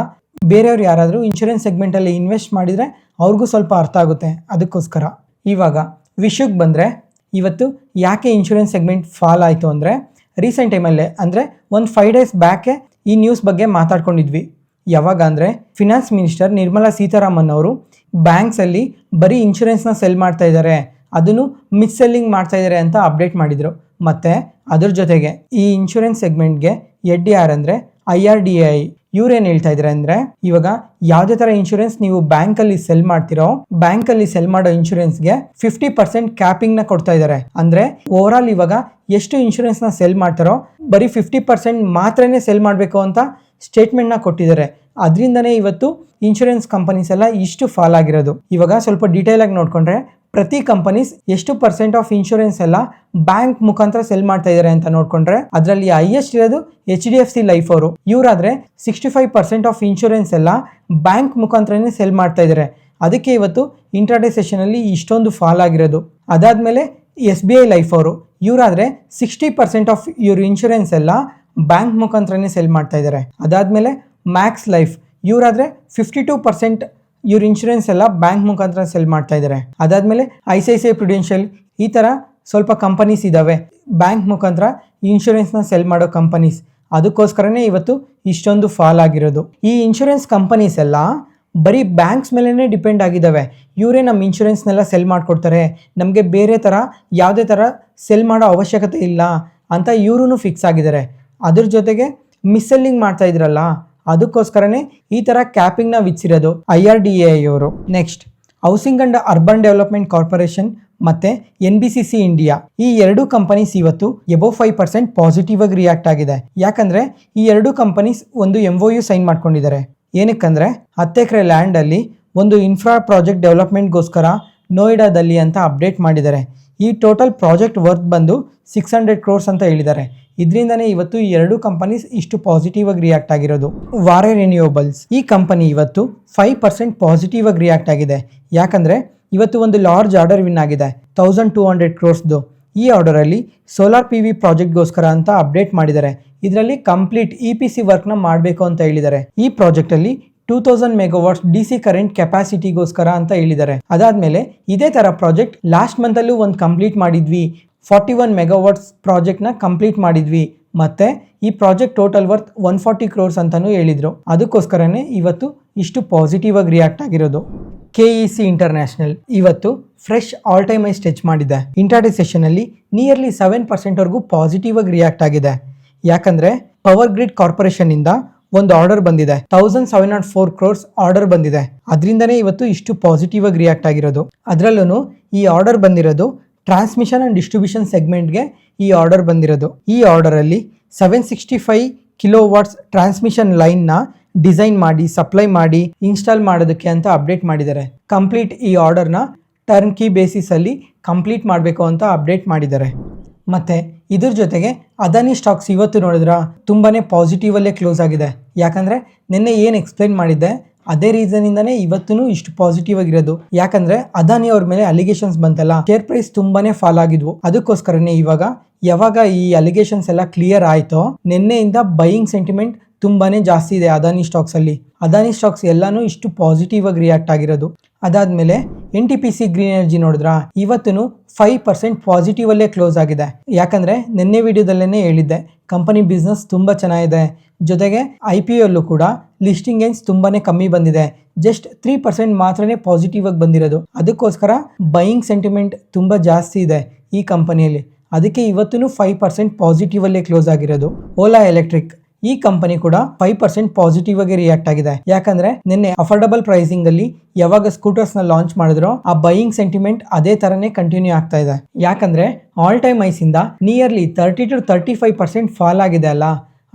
ಬೇರೆಯವ್ರು ಯಾರಾದರೂ ಇನ್ಶೂರೆನ್ಸ್ ಸೆಗ್ಮೆಂಟಲ್ಲಿ ಇನ್ವೆಸ್ಟ್ ಮಾಡಿದರೆ ಅವ್ರಿಗೂ ಸ್ವಲ್ಪ ಅರ್ಥ ಆಗುತ್ತೆ. ಅದಕ್ಕೋಸ್ಕರ ಇವಾಗ ವಿಷಯಕ್ಕೆ ಬಂದರೆ, ಇವತ್ತು ಯಾಕೆ ಇನ್ಶೂರೆನ್ಸ್ ಸೆಗ್ಮೆಂಟ್ ಫಾಲ್ ಆಯಿತು ಅಂದರೆ, ರೀಸೆಂಟ್ ಟೈಮಲ್ಲೇ ಅಂದರೆ ಒಂದು 5 days ಬ್ಯಾಕೆ ಈ ನ್ಯೂಸ್ ಬಗ್ಗೆ ಮಾತಾಡ್ಕೊಂಡಿದ್ವಿ. ಯಾವಾಗ ಅಂದರೆ ಫಿನಾನ್ಸ್ ಮಿನಿಸ್ಟರ್ ನಿರ್ಮಲಾ ಸೀತಾರಾಮನ್ ಅವರು ಬ್ಯಾಂಕ್ಸಲ್ಲಿ ಬರೀ ಇನ್ಶೂರೆನ್ಸ್ನ ಸೆಲ್ ಮಾಡ್ತಾ ಇದ್ದಾರೆ, ಅದನ್ನು ಮಿಸ್ ಸೆಲ್ಲಿಂಗ್ ಮಾಡ್ತಾ ಇದ್ದಾರೆ ಅಂತ ಅಪ್ಡೇಟ್ ಮಾಡಿದರು. ಮತ್ತು ಅದ್ರ ಜೊತೆಗೆ ಈ ಇನ್ಶೂರೆನ್ಸ್ ಸೆಗ್ಮೆಂಟ್ಗೆ ಹೆಡ್ ಯಾರಂದರೆ IRDAI. ಇವ್ರೇನು ಹೇಳ್ತಾ ಇದ್ದಾರೆ ಅಂದರೆ, ಇವಾಗ ಯಾವುದೇ ಥರ ಇನ್ಶೂರೆನ್ಸ್ ನೀವು ಬ್ಯಾಂಕಲ್ಲಿ ಸೆಲ್ ಮಾಡ್ತಿರೋ, ಬ್ಯಾಂಕಲ್ಲಿ ಸೆಲ್ ಮಾಡೋ ಇನ್ಶೂರೆನ್ಸ್ಗೆ 50% ಕ್ಯಾಪಿಂಗ್ನ ಕೊಡ್ತಾ ಇದ್ದಾರೆ. ಅಂದರೆ ಓವರ್ ಆಲ್ ಇವಾಗ ಎಷ್ಟು ಇನ್ಶೂರೆನ್ಸ್ನ ಸೆಲ್ ಮಾಡ್ತಾರೋ ಬರೀ 50% ಮಾತ್ರನೇ ಸೆಲ್ ಮಾಡಬೇಕು ಅಂತ ಸ್ಟೇಟ್ಮೆಂಟ್ನ ಕೊಟ್ಟಿದ್ದಾರೆ. ಅದರಿಂದನೇ ಇವತ್ತು ಇನ್ಶೂರೆನ್ಸ್ ಕಂಪನೀಸ್ ಎಲ್ಲ ಇಷ್ಟು ಫಾಲ್ ಆಗಿರೋದು. ಇವಾಗ ಸ್ವಲ್ಪ ಡೀಟೇಲ್ ಆಗಿ ನೋಡಿಕೊಂಡ್ರೆ ಪ್ರತಿ ಕಂಪನೀಸ್ ಎಷ್ಟು % ಆಫ್ ಇನ್ಶೂರೆನ್ಸ್ ಎಲ್ಲ ಬ್ಯಾಂಕ್ ಮುಖಾಂತರ ಸೆಲ್ ಮಾಡ್ತಾ ಇದ್ದಾರೆ ಅಂತ ನೋಡಿಕೊಂಡ್ರೆ ಅದರಲ್ಲಿ ಹೈಯೆಸ್ಟ್ ಇರೋದು HDFC ಲೈಫ್ ಅವರು. ಇವರಾದರೆ 65% ಆಫ್ ಇನ್ಶೂರೆನ್ಸ್ ಎಲ್ಲ ಬ್ಯಾಂಕ್ ಮುಖಾಂತರನೇ ಸೆಲ್ ಮಾಡ್ತಾ ಇದ್ದಾರೆ. ಅದಕ್ಕೆ ಇವತ್ತು ಇಂಟ್ರಾಡೇ ಸೆಷನಲ್ಲಿ ಇಷ್ಟೊಂದು ಫಾಲ್ ಆಗಿರೋದು. ಅದಾದಮೇಲೆ SBI ಲೈಫ್ ಅವರು, ಇವರಾದರೆ 60% ಆಫ್ ಇವ್ರ ಇನ್ಶೂರೆನ್ಸ್ ಎಲ್ಲ ಬ್ಯಾಂಕ್ ಮುಖಾಂತರನೇ ಸೆಲ್ ಮಾಡ್ತಾ ಇದ್ದಾರೆ. ಅದಾದಮೇಲೆ ಮ್ಯಾಕ್ಸ್ ಲೈಫ್, ಇವರಾದರೆ 52% ಇವ್ರ ಇನ್ಶೂರೆನ್ಸ್ ಎಲ್ಲ ಬ್ಯಾಂಕ್ ಮುಖಾಂತರ ಸೆಲ್ ಮಾಡ್ತಾ ಇದ್ದಾರೆ. ಅದಾದಮೇಲೆ ICICI ಪ್ರುಡೆನ್ಷಿಯಲ್, ಈ ಥರ ಸ್ವಲ್ಪ ಕಂಪನೀಸ್ ಇದ್ದಾವೆ ಬ್ಯಾಂಕ್ ಮುಖಾಂತರ ಇನ್ಶೂರೆನ್ಸ್ನ ಸೆಲ್ ಮಾಡೋ ಕಂಪನೀಸ್. ಅದಕ್ಕೋಸ್ಕರನೇ ಇವತ್ತು ಇಷ್ಟೊಂದು ಫಾಲ್ ಆಗಿರೋದು. ಈ ಇನ್ಶೂರೆನ್ಸ್ ಕಂಪನೀಸ್ ಎಲ್ಲ ಬರೀ ಬ್ಯಾಂಕ್ಸ್ ಮೇಲೇ ಡಿಪೆಂಡ್ ಆಗಿದ್ದಾವೆ. ಇವರೇ ನಮ್ಮ ಇನ್ಶೂರೆನ್ಸ್ನೆಲ್ಲ ಸೆಲ್ ಮಾಡಿಕೊಡ್ತಾರೆ, ನಮಗೆ ಬೇರೆ ಥರ ಯಾವುದೇ ಥರ ಸೆಲ್ ಮಾಡೋ ಅವಶ್ಯಕತೆ ಇಲ್ಲ ಅಂತ ಇವರು ಫಿಕ್ಸ್ ಆಗಿದ್ದಾರೆ. ಅದ್ರ ಜೊತೆಗೆ ಮಿಸ್ಸೆಲ್ಲಿಂಗ್ ಮಾಡ್ತಾ ಇದ್ರಲ್ಲ, ಅದಕ್ಕೋಸ್ಕರನೇ ಈ ಥರ ಕ್ಯಾಪಿಂಗ್ನ ವಿಧಿಸಿರೋದು IRDAI ಅವರು. Next housing and urban development corporation ಮತ್ತು NBCC ಇಂಡಿಯಾ, ಈ ಎರಡೂ ಕಂಪನೀಸ್ ಇವತ್ತು ಎಬೋವ್ 5% ಪಾಸಿಟಿವ್ ಆಗಿ ರಿಯಾಕ್ಟ್ ಆಗಿದೆ. ಯಾಕಂದರೆ ಈ ಎರಡೂ ಕಂಪನೀಸ್ ಒಂದು MOU ಸೈನ್ ಮಾಡ್ಕೊಂಡಿದ್ದಾರೆ. ಏನಕ್ಕಂದರೆ 10 ಎಕರೆ ಲ್ಯಾಂಡಲ್ಲಿ ಒಂದು ಇನ್ಫ್ರಾ ಪ್ರಾಜೆಕ್ಟ್ ಡೆವಲಪ್ಮೆಂಟ್ಗೋಸ್ಕರ ನೋಯ್ಡಾದಲ್ಲಿ ಅಂತ ಅಪ್ಡೇಟ್ ಮಾಡಿದ್ದಾರೆ. ಈ ಟೋಟಲ್ ಪ್ರಾಜೆಕ್ಟ್ ವರ್ತ್ ಬಂದು 600 crores ಅಂತ ಹೇಳಿದ್ದಾರೆ. ಇದರಿಂದನೇ ಇವತ್ತು ಈ ಎರಡೂ ಕಂಪನೀಸ್ ಇಷ್ಟು ಪಾಸಿಟಿವ್ ಆಗಿ ರಿಯಾಕ್ಟ್ ಆಗಿರೋದು. ವಾರೆ ರಿನ್ಯೂವಬಲ್ಸ್, ಈ ಕಂಪನಿ ಇವತ್ತು 5% ಪಾಸಿಟಿವ್ ಆಗಿ ರಿಯಾಕ್ಟ್ ಆಗಿದೆ. ಯಾಕಂದರೆ ಇವತ್ತು ಒಂದು ಲಾರ್ಜ್ ಆರ್ಡರ್ ವಿನ್ ಆಗಿದೆ 1200 crores. ಈ ಆರ್ಡರಲ್ಲಿ ಸೋಲಾರ್ PV ಪ್ರಾಜೆಕ್ಟ್ಗೋಸ್ಕರ ಅಂತ ಅಪ್ಡೇಟ್ ಮಾಡಿದ್ದಾರೆ. ಇದರಲ್ಲಿ ಕಂಪ್ಲೀಟ್ EPC ವರ್ಕ್ನ ಮಾಡಬೇಕು ಅಂತ ಹೇಳಿದ್ದಾರೆ. ಈ ಪ್ರಾಜೆಕ್ಟಲ್ಲಿ 2000 megawatts DC ಕರೆಂಟ್ ಕೆಪಾಸಿಟಿಗೋಸ್ಕರ ಅಂತ ಹೇಳಿದ್ದಾರೆ. ಅದಾದಮೇಲೆ ಇದೇ ಥರ ಪ್ರಾಜೆಕ್ಟ್ ಲಾಸ್ಟ್ ಮಂತಲ್ಲೂ ಒಂದು ಕಂಪ್ಲೀಟ್ ಮಾಡಿದ್ವಿ, 41 megawatts ಪ್ರಾಜೆಕ್ಟ್ನ ಕಂಪ್ಲೀಟ್ ಮಾಡಿದ್ವಿ. ಮತ್ತು ಈ ಪ್ರಾಜೆಕ್ಟ್ ಟೋಟಲ್ ವರ್ತ್ 140 crores ಅಂತಲೂ ಹೇಳಿದರು. ಅದಕ್ಕೋಸ್ಕರನೇ ಇವತ್ತು ಇಷ್ಟು ಪಾಸಿಟಿವ್ ಆಗಿ ರಿಯಾಕ್ಟ್ ಆಗಿರೋದು. KEC ಇಂಟರ್ನ್ಯಾಷನಲ್ ಇವತ್ತು fresh all time high touch ಮಾಡಿದೆ. ಇಂಟ್ರಾಡೇ ಸೆಷನಲ್ಲಿ ನಿಯರ್ಲಿ 7% ವರೆಗೂ ಪಾಸಿಟಿವ್ ಆಗಿ ರಿಯಾಕ್ಟ್ ಆಗಿದೆ. ಯಾಕಂದರೆ ಪವರ್ ಗ್ರಿಡ್ ಕಾರ್ಪೊರೇಷನ್ನಿಂದ ಒಂದು ಆರ್ಡರ್ ಬಂದಿದೆ, 1704 crores ಆರ್ಡರ್ ಬಂದಿದೆ. ಅದರಿಂದನೇ ಇವತ್ತು ಇಷ್ಟು ಪಾಸಿಟಿವ್ ಆಗಿ ರಿಯಾಕ್ಟ್ ಆಗಿರೋದು. ಅದರಲ್ಲೂ ಈ ಆರ್ಡರ್ ಬಂದಿರೋದು ಟ್ರಾನ್ಸ್ಮಿಷನ್ ಆ್ಯಂಡ್ ಡಿಸ್ಟ್ರಿಬ್ಯೂಷನ್ ಸೆಗ್ಮೆಂಟ್ಗೆ ಈ ಆರ್ಡರ್ ಬಂದಿರೋದು. ಈ ಆರ್ಡರಲ್ಲಿ 765 kilowatts ಟ್ರಾನ್ಸ್ಮಿಷನ್ ಲೈನ್ನ ಡಿಸೈನ್ ಮಾಡಿ, ಸಪ್ಲೈ ಮಾಡಿ, ಇನ್ಸ್ಟಾಲ್ ಮಾಡೋದಕ್ಕೆ ಅಂತ ಅಪ್ಡೇಟ್ ಮಾಡಿದ್ದಾರೆ. ಕಂಪ್ಲೀಟ್ ಈ ಆರ್ಡರ್ನ ಟರ್ನ್ ಕೀ ಬೇಸಿಸಲ್ಲಿ ಕಂಪ್ಲೀಟ್ ಮಾಡಬೇಕು ಅಂತ ಅಪ್ಡೇಟ್ ಮಾಡಿದ್ದಾರೆ. ಮತ್ತು ಇದ್ರ ಜೊತೆಗೆ ಅದಾನಿ ಸ್ಟಾಕ್ಸ್ ಇವತ್ತು ನೋಡಿದ್ರೆ ತುಂಬಾ ಪಾಸಿಟಿವಲ್ಲೇ ಕ್ಲೋಸ್ ಆಗಿದೆ. ಯಾಕಂದರೆ ನಿನ್ನೆ ಏನು ಎಕ್ಸ್ಪ್ಲೈನ್ ಮಾಡಿದ್ದೆ ಅದೇ ರೀಸನಿಂದನೇ ಇವತ್ತೂ ಇಷ್ಟು ಪಾಸಿಟಿವ್ ಆಗಿರೋದು. ಯಾಕಂದರೆ ಅದಾನಿ ಅವ್ರ ಮೇಲೆ ಅಲಿಗೇಷನ್ಸ್ ಬಂತಲ್ಲ, ಶೇರ್ ಪ್ರೈಸ್ ತುಂಬಾನೇ ಫಾಲ್ ಆಗಿದ್ವು. ಅದಕ್ಕೋಸ್ಕರನೇ ಯಾವಾಗ ಈ ಅಲಿಗೇಷನ್ಸ್ ಎಲ್ಲ ಕ್ಲಿಯರ್ ಆಯಿತೋ ನಿನ್ನೆಯಿಂದ ಬೈಯಿಂಗ್ ಸೆಂಟಿಮೆಂಟ್ ತುಂಬಾನೇ ಜಾಸ್ತಿ ಇದೆ ಅದಾನಿ ಸ್ಟಾಕ್ಸಲ್ಲಿ. ಅದಾನಿ ಸ್ಟಾಕ್ಸ್ ಎಲ್ಲಾನು ಇಷ್ಟು ಪಾಸಿಟಿವ್ ಆಗಿ ರಿಯಾಕ್ಟ್ ಆಗಿರೋದು. ಅದಾದಮೇಲೆ NTPC ಗ್ರೀನ್ ಎನರ್ಜಿ ನೋಡಿದ್ರಾ ಇವತ್ತೂ 5% ಪಾಸಿಟಿವ್ ಅಲ್ಲೇ ಕ್ಲೋಸ್ ಆಗಿದೆ. ಯಾಕಂದರೆ ನಿನ್ನೆ ವಿಡಿಯೋದಲ್ಲೇ ಹೇಳಿದ್ದೆ ಕಂಪನಿ ಬಿಸ್ನೆಸ್ ತುಂಬ ಚೆನ್ನಾಗಿದೆ, ಜೊತೆಗೆ IPO ಕೂಡ ಲಿಸ್ಟಿಂಗ್ ಗೇನ್ಸ್ ತುಂಬಾ ಕಮ್ಮಿ ಬಂದಿದೆ, ಜಸ್ಟ್ 3% ಮಾತ್ರನೇ ಪಾಸಿಟಿವ್ ಆಗಿ ಬಂದಿರೋದು. ಅದಕ್ಕೋಸ್ಕರ ಬೈಯಿಂಗ್ ಸೆಂಟಿಮೆಂಟ್ ತುಂಬ ಜಾಸ್ತಿ ಇದೆ ಈ ಕಂಪನಿಯಲ್ಲಿ. ಅದಕ್ಕೆ ಇವತ್ತೂ 5% ಪಾಸಿಟಿವ್ ಅಲ್ಲೇ ಕ್ಲೋಸ್ ಆಗಿರೋದು. ಓಲಾ ಎಲೆಕ್ಟ್ರಿಕ್ ಈ ಕಂಪನಿ ಕೂಡ 5% ಪಾಸಿಟಿವ್ ಆಗಿ ರಿಯಾಕ್ಟ್ ಆಗಿದೆ. ಯಾಕಂದ್ರೆ ನಿನ್ನೆ ಅಫೋರ್ಡಬಲ್ ಪ್ರೈಸಿಂಗ್ ಅಲ್ಲಿ ಯಾವಾಗ ಸ್ಕೂಟರ್ಸ್ ನ ಲಾಂಚ್ ಮಾಡಿದ್ರೋ ಆ ಬೈಯಿಂಗ್ ಸೆಂಟಿಮೆಂಟ್ ಅದೇ ತರನೇ ಕಂಟಿನ್ಯೂ ಆಗ್ತಾ ಇದೆ. ಯಾಕಂದ್ರೆ ಆಲ್ ಟೈಮ್ ಐಸ್ ಇಂದ ನಿಯರ್ಲಿ 30 to 35% ಫಾಲ್ ಆಗಿದೆ ಅಲ್ಲ,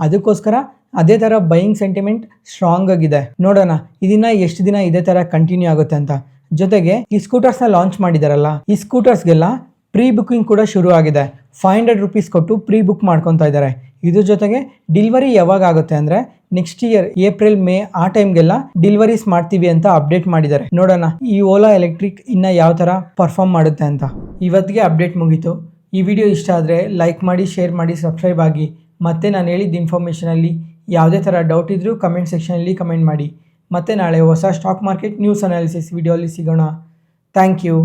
ಅದಕ್ಕೋಸ್ಕರ ಅದೇ ತರ ಬೈಯಿಂಗ್ ಸೆಂಟಿಮೆಂಟ್ ಸ್ಟ್ರಾಂಗ್ ಆಗಿದೆ. ನೋಡೋಣ ಇದನ್ನ ಎಷ್ಟು ದಿನ ಇದೇ ತರ ಕಂಟಿನ್ಯೂ ಆಗುತ್ತೆ ಅಂತ. ಜೊತೆಗೆ ಈ ಸ್ಕೂಟರ್ಸ್ ನ ಲಾಂಚ್ ಮಾಡಿದಾರಲ್ಲ, ಈ ಸ್ಕೂಟರ್ಸ್ಗೆಲ್ಲ ಪ್ರೀ ಬುಕಿಂಗ್ ಕೂಡ ಶುರು ಆಗಿದೆ. 500 ರೂಪೀಸ್ ಕೊಟ್ಟು ಪ್ರೀ ಬುಕ್ ಮಾಡ್ಕೊತಾ ಇದ್ದಾರೆ. ಇದ್ರ ಜೊತೆಗೆ ಡೆಲಿವರಿ ಯಾವಾಗ ಆಗುತ್ತೆ ಅಂದರೆ ನೆಕ್ಸ್ಟ್ ಇಯರ್ ಏಪ್ರಿಲ್ ಮೇ ಆ ಟೈಮ್ಗೆಲ್ಲ ಡೆಲಿವರೀಸ್ ಮಾಡ್ತೀವಿ ಅಂತ ಅಪ್ಡೇಟ್ ಮಾಡಿದ್ದಾರೆ. ನೋಡೋಣ ಈ ಓಲಾ ಎಲೆಕ್ಟ್ರಿಕ್ ಇನ್ನು ಯಾವ ಥರ ಪರ್ಫಾರ್ಮ್ ಮಾಡುತ್ತೆ ಅಂತ. ಇವತ್ತಿಗೆ ಅಪ್ಡೇಟ್ ಮುಗೀತು. ಈ ವಿಡಿಯೋ ಇಷ್ಟ ಆದರೆ ಲೈಕ್ ಮಾಡಿ, ಶೇರ್ ಮಾಡಿ, ಸಬ್ಸ್ಕ್ರೈಬ್ ಆಗಿ. ಮತ್ತು ನಾನು ಹೇಳಿದ ಇನ್ಫಾರ್ಮೇಷನಲ್ಲಿ ಯಾವುದೇ ಥರ ಡೌಟ್ ಇದ್ದರೂ ಕಮೆಂಟ್ ಸೆಕ್ಷನಲ್ಲಿ ಕಮೆಂಟ್ ಮಾಡಿ. ಮತ್ತು ನಾಳೆ ಹೊಸ ಸ್ಟಾಕ್ ಮಾರ್ಕೆಟ್ ನ್ಯೂಸ್ ಅನಾಲಿಸಿಸ್ ವಿಡಿಯೋಲಿ ಸಿಗೋಣ. Thank you.